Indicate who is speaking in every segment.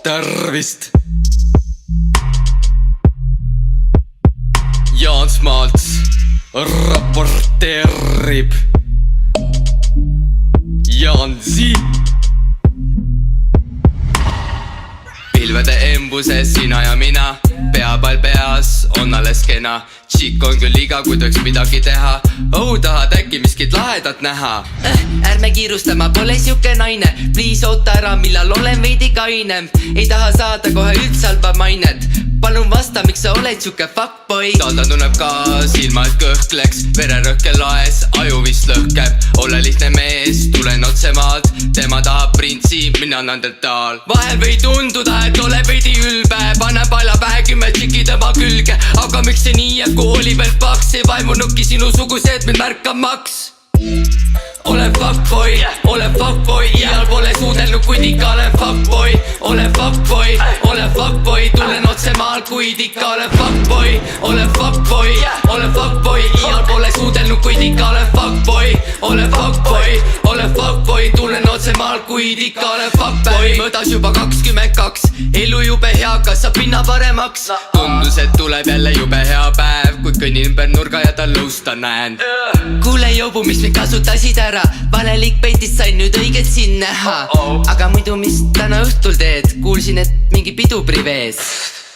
Speaker 1: tervist! Jaan Smaalts raporteerib. Jaan Z. Pilvede embuses sina ja mina, peapall peas on alles kena. Tšikk on küll iga, kui toiks midagi teha. Tahad äkki miskit lahedat näha?
Speaker 2: Ärme kiirusta, ma pole siuke naine. Please oota ära, millal olen veidi kainem. Ei taha saada kohe üldse halba mainet. Palun vasta, miks sa oled siuke fuckboy.
Speaker 1: Talda tunneb ka, silmad kõhkleks. Vererõhke laes, aju vist lõhkeb. Ole lihtne mees, tulen otse maalt. Tema tahab printsiip, mina Nandertaal. Vahel või tunduda, et ole veidi ülbe. Pane palla pähe 10 tšiki tema külge. Aga miks see nii, et kui oli veel paks? Ei vaimunudki sinu sugused, mind märkab maks. Olen fuckboy, iial pole suudelnud, kuid ikka olen fuckboy. Olen fuckboy, tulen otse maal, kuid ikka olen fuckboy. Olen fuckboy, iial pole suudelnud, kuid ikka olen fuckboy. Olen fuckboy, tulen otse maal, kuid ikka olen fuckboy. Mõõdas juba 22, elu jube hea, kas saab minna paremaks? Tundus, et tuleb jälle jube hea päev, kui kõnnin ümber nurga ja ta lõusta näen.
Speaker 2: Kuule jobu, mis mind kasutasid ära. Valelik peitist sain nüüd õiget siin näha. Aga muidu mis täna õhtul teed? Kuulsin, et mingi pidu privees.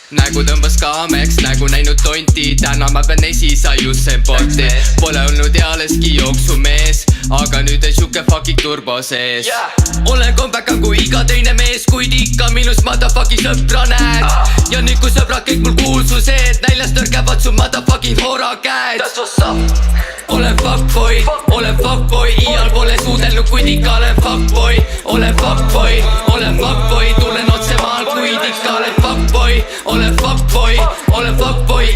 Speaker 1: Nägu tõmbas kaameks, nägu näinud tonti. Täna ma pean esisa Usain Bolti. Pole olnud ealeski jooksumees, aga nüüd on siuke fucking turbo sees. Olen kombekam kui iga teine mees, kuid ikka minus motherfucking sõpra näed. Ja nüüd kui sõbrad kõik mul kuulsused, näljast tõrgavad su motherfucking hora käed. Olen fuckboy, iial pole suudelnud, kuid ikka olen fuckboy. Olen fuckboy, tulen otse maal, kuid ikka olen fuckboy. Olen fuckboy,